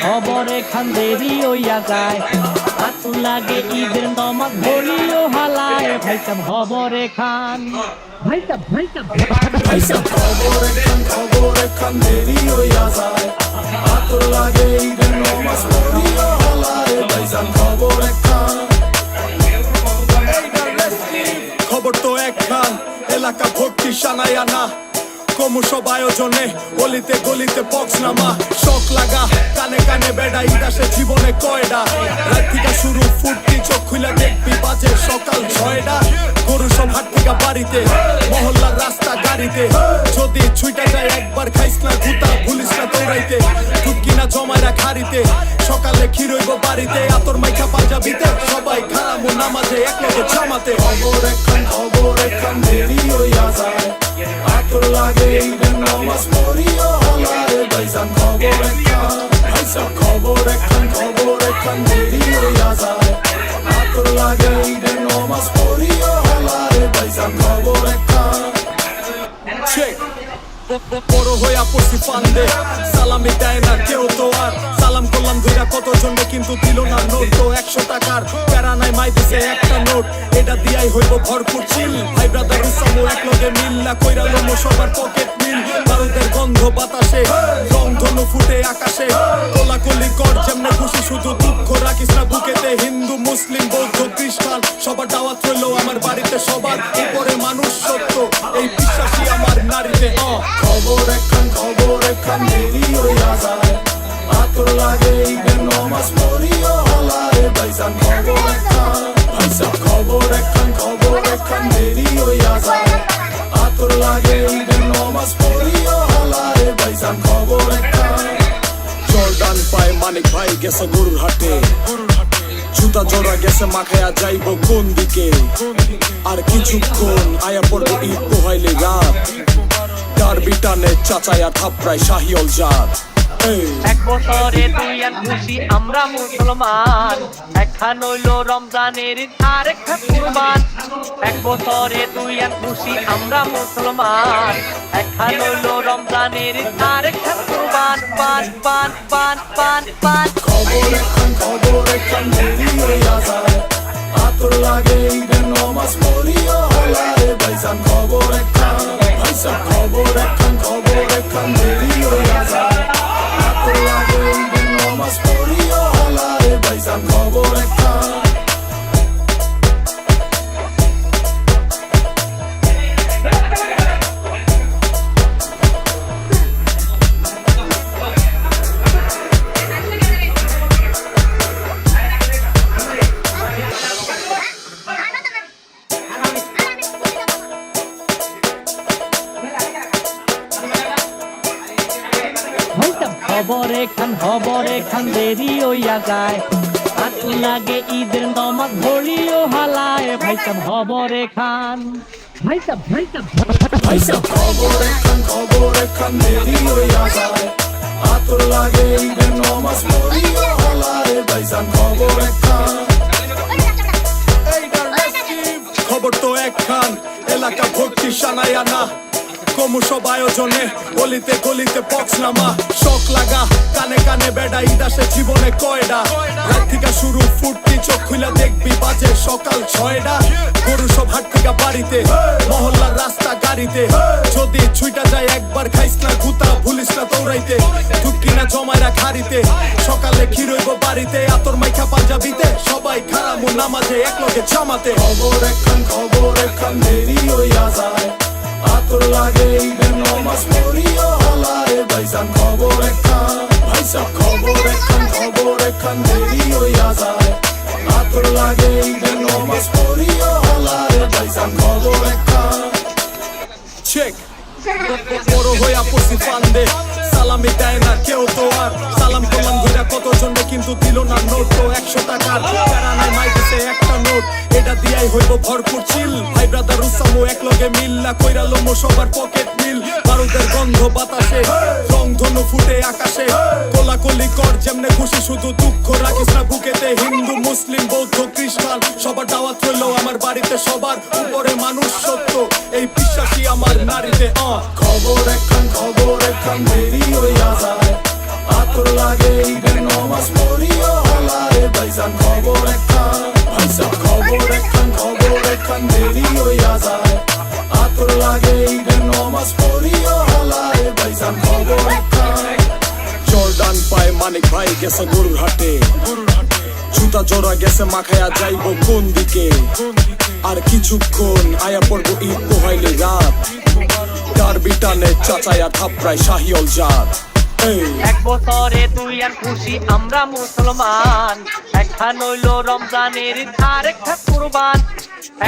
খবরে খান দেরি হইয়া যায়, আতুর লাগে ঈদের নমাজ ভরিও হালায়। ভাই সাব খবরে খান, ভাই সাব খবরে খান দেরি হইয়া যায়, আতুর লাগে ঈদের নমাজ ভরিও হালায়। ভাই সাব খবরে খান। খবর তো একখান, এলাকা ভর্তি সানায় আনা, কমু সব আয়োজনে গলিতে গলিতে বক্স নামা। শখ লাগা কানে কানে বেড়া, ঈদ আসে জীবনে কয়ডা। রাত থেকে শুরু ফুর্তি, চোখ খুলে দেখবি বাজে সকাল 6টা। গরু সব হাট থেকে বাড়িতে, মহল্লার রাস্তা গাড়িতে। যদি ছুইটা যায় একবার খাইস না গুতা, ভুলিস না দৌড়াইতে। ঢুকি না জমাইরা খারিতে, সকালে ক্ষীর হইব বাড়িতে। আতর মাইখা পাঞ্জাবিতে সবাই খারামু নামাজে একলগে জামাতে। খবর একখান দেরি হইয়া যায়, আতর লাগে ঈদের নামাজ পড়িও হালায়। ভাইজান খবর একখান, ভাইসাব খবর একখান দেরি হইয়া যায়, আতর লাগে ঈদের নামাজ পড়িও হালায়। ভাইজান খবর একখান। বড় হইয়া পড়ছি ফান্দে, সালামি দেয় না কেউ তো আর। সালাম করলাম ধইরা কত জন্যে, কিন্তু দিল না নোট। তো 100 টাকার প্যারা নাই, মাই দিছে একটা নোট। এটা দিয়াই হইব ভরপুর চিল। ভাই ব্রাদার উসামু একলগে মিল না কইরা লমো সবার পকেট মিল। বারুদের গন্ধ বাতাসে, রং ধনু ফুটে আকাশে। কোলাকুলি কর যেমনে খুশি, শুধু দুঃখ রাখিস না বুকেতে। হিন্দু মুসলিম বৌদ্ধ খ্রিস্টান সবার দাওয়াত হইলো আমার বাড়িতে। সবার উপরে মানুষ সত্য, এই বিশ্বাসী আমার নারীতে। খবর একখান দেরি হইয়া যায়, আতর লাগে ঈদের নামাজ পড়িও হালায়। ভাইজান খবর একখান, ভাইসাব খবর একখান দেরি হইয়া যায়, আতর লাগে ঈদের নামাজ পড়িও হালায়। ভাইজান খবর একখান। জর্দান পায় মানিক ভাই গেছে গরুর হাটে, জুতা জোড়া গেছে মাখায়া যাইব কোন দিকে। আর কিছুক্ষণ আয়া পড়বে ঈদ পোহাইলে রাত, ডারবি টানে চাচায়া থাপড়ায় শাহিওল জাত। এক বছরে দুই আর খুশি আমরা মুসলমান, একখান হইল রমজানের ঈদ আর একখান কুরবান। এক বছরে দুই আর খুশি আমরা মুসলমান, একখান হইল রমজানের ঈদ আর একখান কুরবান। পান পান পান পান পান। খবর একখান দেরি হইয়া যায়, আতর লাগে ঈদের নামাজ পড়িও হালায়। ভাইজান খবর একখান, ভাইসাব খবর একখান দেরি হইয়া যায়, আতর লাগে ঈদের নামাজ পড়িও হালায়। ভাইজান খবর একখান। খবরে খান দেরি হইয়া যায়, আতুর লাগে ঈদের নমাজ ভরিও হালায়। ভাই সাব খবরে খান, ভাই সাব খবর একখান দেরি হইয়া যায়, আতর লাগে ঈদের নামাজ পড়িও হালায়। ভাইজান খবর একখান। খবর তো একখান, এলাকা ভর্তি সানায় আনা, কমু সব আয়োজনে গলিতে গলিতে বক্স নামা। শখ লাগা কানে কানে বেড়া, ঈদ আসে জীবনে কয়ডা। রাত থেকে শুরু ফুর্তি, চোখ খুলে দেখবি বাজে সকাল 6টা। গরু সব হাট থেকে বাড়িতে, মহল্লার রাস্তা গাড়িতে। যদি ছুইটা যায় একবার খাইস না গুতা, ভুলিস না দৌড়াইতে। ঢুকি না জমাইরা খারিতে, সকালে ক্ষীর হইব বাড়িতে। আতর মাইখা পাঞ্জাবিতে সবাই খারামু নামাজে একলগে জামাতে। খবর একখান দেরি হইয়া যায়, আতর লাগে ঈদের নামাজ পড়িও হালায়। ভাইজান খবর একখান, ভাইসাব খবর একখান দেরি হইয়া যায়, আতর লাগে ঈদের নামাজ পড়িও হালায়। ভাইজান খবর একখান। বড় হইয়া পড়ছি ফান্দে, সালামি দেয় না কেউ তো আর। সালাম করলাম ধইরা কত জন্যে, কিন্তু দিল না নোট। তো 100 টাকার প্যারা নাই, মাই দিছে একটা নোট। এটা দিয়াই হইব ভরপুর চিল। ভাই ব্রাদার উসামু একলগে মিল না কইরা লমো সবার পকেট মিল। বারুদের গন্ধ বাতাসে, রং ধনু ফুটে আকাশে। কোলাকুলি কর যেমনে খুশি, শুধু দুঃখ রাখিস না বুকেতে। হিন্দু মুসলিম বৌদ্ধ খ্রিস্টান সবার দাওয়াত হইলো আমার বাড়িতে। সবার উপরে মানুষ খবর একখান দেরি হইয়া যায় আতর লাগে ঈদের নমাজ পড়িও হলায় ভাইজান খবর একখান ভাইসা খবর একখান দেরি হইয়া যায় আতর লাগে ঈদের নমাজ পড়িও হলায় ভাইজান খবর একখান জর্দান পায় মানিক ভাই গেছে গরুর হাটে জুতা জোড়া গেছে মাখায়া যাইব কোন দিকে আর কিছুক্ষণ আয়া পড়বো ঈদ পোহাইলে রাত ডারবি টানে চাচায়া থাপড়ায় শাহিওল জাত এক বছরে তুই আর খুশি আমরা মুসলমান একখান হইল রমজানের ঈদ আর একটা কুরবান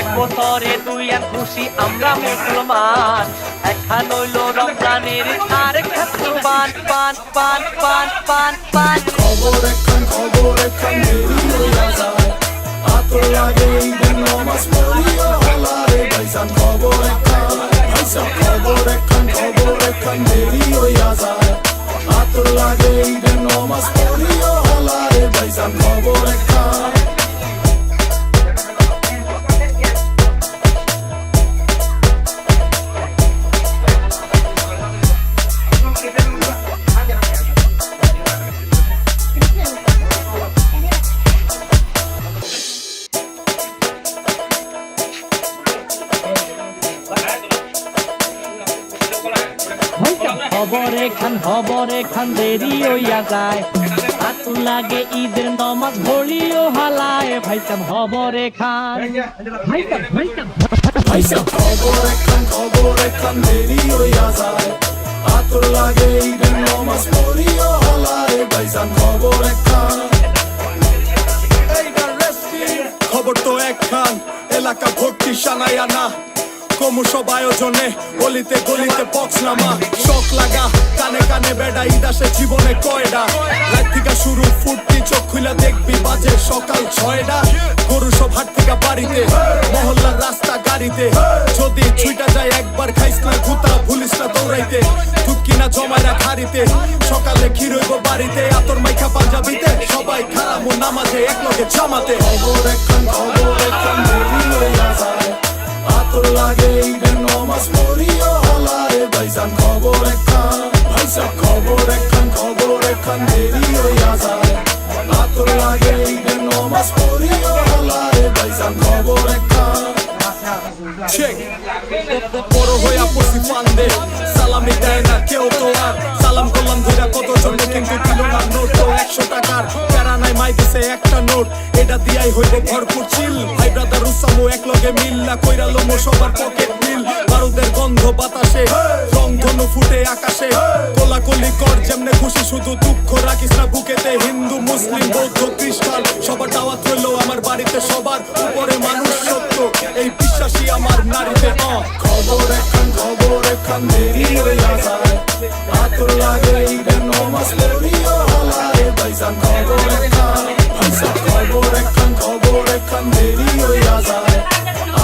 এক বছরে তুই আর খুশি আমরা মুসলমান একখান হইল রমজানের ঈদ আর একটা কুরবান পান পান পান পান পান খবর একখান দেরি হইয়া যায় আতর লাগে ঈদের নমাজ পড়িও হলারে ভাইজান খবর একখান ভাইসা খবর একখান দেরি হইয়া যায় আতর লাগে ঈদের নমাজ পড়িও হলারে ভাইজান খবর একখান খবর এখান দেরি হইয়া যায় আতর লাগে ঈদের নমাজ পড়িও হালায় ভাইসাব খবর এখান ভাইসা খবর একখান দেরি হইয়া যায় আতর লাগে ঈদের নমাজ পড়িও হলারে ভাইজান খবর একখান খবর তো একখান এলাকা ভর্তি সানায়া না কমু সব আয়োজনে গলিতে গলিতে বক্স নামা শখ লাগা কানে কানে বেড়া ঈদ আসে জীবনে কয়ডা রাত থেকে শুরু ফুটতি চোখ খুলে দেখবি বাজে সকাল 6টা গরু সব হাট থেকে বাড়িতে মহল্লার রাস্তা গাড়িতে যদি ছুইটা যায় একবার খাইস না গুতা ভুলিস না দৌড়াইতে দুধ কিনা জমাইরা খারিতে সকালে ক্ষীর হইব বাড়িতে আতর মাইখা পাঞ্জাবিতে সবাই খারামু নামাজে একলগে জামাতে খবর একখান দেরি হইয়া যায় আতর লাগে ঈদের নমাজ পড়িও হলারে ভাইজান খবর একখান ভাইসা খবর একখান দেরি হইয়া যায় আতর লাগে ঈদের নমাজ পড়িও হলারে ভাইজান খবর একখান বড় হইয়া পড়ছি ফান্দে সালামি দেয় না কেউ তো আর সালাম করলাম ধইরা কতজন কিন্তু দিল না নোট তো 100 টাকার প্যারা নাই মাই দিছে একটা নোট এটা দিয়াই হইব ভরপুর চিল ভাই ব্রাদার উসামু একলগে মিল্লা কইরা লোমো সবার পকেট মিল বারুদের গন্ধ বাতাসে রং ধনু ফুটে আকাশে কোলাকুলি কর যেমনে খুশি শুধু দুঃখ রাখিস না বুকেতে হিন্দু মুসলিম বৌদ্ধ খ্রিস্টান সবার দাওয়াত হইলো আমার বাড়িতে সবার উপরে মানুষ সত্য এই বিশ্বাসী আমার নারীতে খবর একখান দেরি হইয়া যায় আতর লাগে ঈদের নমাজ পড়িও হলারে ভাইজান খবর একখান ভাইসা খবর একখান দেরি হইয়া যায়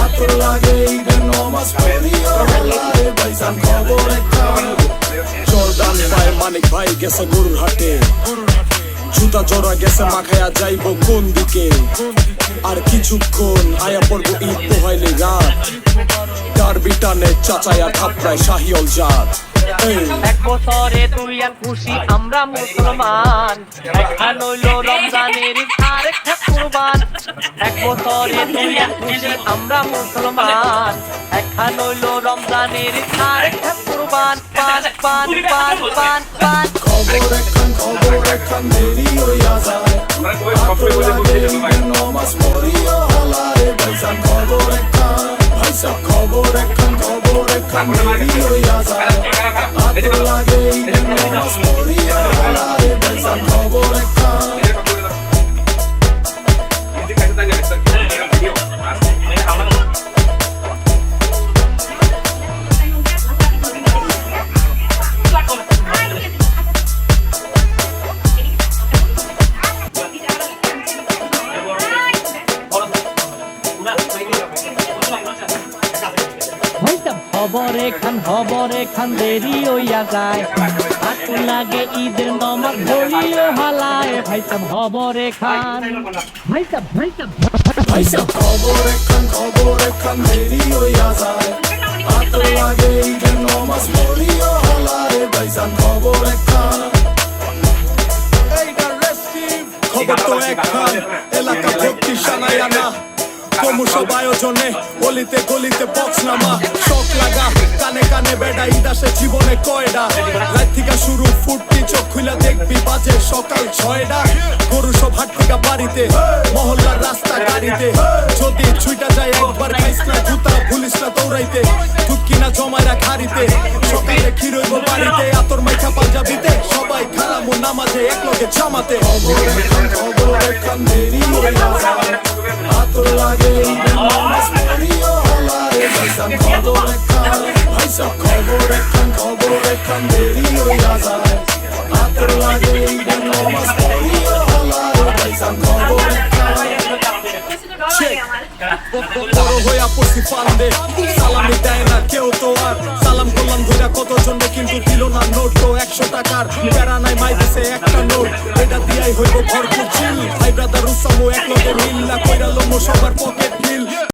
আতর লাগে ঈদের নমাজ পড়িও হলারে ভাইজান খবর একখান জর্দান পায় মানিক ভাই গেছে গরুর হাটে জুতা জোড়া গেছে মাখায়া যাইব কোন দিকে আর কিছুক্ষণ আয়া পড়বো ঈদ পোহাইলে রাত ডারবি টানে চাচায়া থাপড়ায় শাহিওল জাত এক বছরে তুই আর খুশি আমরা মুসলমান একখান হইল রমজানের ঈদ আর একটা কুরবান এক বছরে তুই আর খুশি আমরা মুসলমান একখান হইল রমজানের ঈদ আর একটা কুরবান পান পান পান পান পান খবর একখান দেরি হইয়া যায় আতর লাগে ঈদের নমাজ পড়িও হলারে ভাইজান খবর একখান ভাইসা খবর একখান দেরি হইয়া যায় আতর লাগে ঈদের নমাজ পড়িও হলারে ভাইজান খবর একখান খবর এখান দেরি হইয়া যায় আতর লাগে ঈদের নমাজ পড়িও হালায় ভাইসাব খবর এখান ভাইসা খবর একখান দেরি হইয়া যায় আতর লাগে ঈদের নমাজ নামাজ পড়িও হলায় ভাইজান খবর একখান খবর তো একখান এলাকা ভর্তি সানাই আনা ক্রমশ আয়োজনে গলিতে গলিতে বক্স নামা শখ লাগা কানে কানে বেড়া ঈদ আসে জীবনে কয়ডা রাত থেকে শুরু ফুটতি চোখ খুলে দেখবি বাজে সকাল 6টা গরু সব হাট থেকে বাড়িতে মহল্লার রাস্তা গাড়িতে যদি ছুইটা যায় একবার খাইস না জুতা ভুলিস না দৌড়াইতে দুধ কিনা জমায় রাখ হাড়িতে সকালে ক্ষীর হইব বাড়িতে আতর মাইখা পাঞ্জাবিতে সবাই খালামো নামাজে একলগে জামাতে খবর একখান দেরি হইয়া যায় আতর লাগে ঈদের নামাজ পড়িও হলায় ভাইজান খবর একখান ভাইসা খবর একখান দেরি হইয়া যায় আতর লাগে ঈদের নামাজ পড়িও হলায় ভাইজান খবর একখান বড় হইয়া পড়ছি ফান্দে সালামি দেয় না কেউ তো আর সালাম করলাম ধইরা কতজন কিন্তু দিল না নোট তো 100 টাকার প্যারা নাই মাই দিছে একটা নোট এটা দিয়াই হইব ভরপুর চিল ভাই ব্রাদার উসামো একলগে মিল্লা কইরা লমো সবার পকেট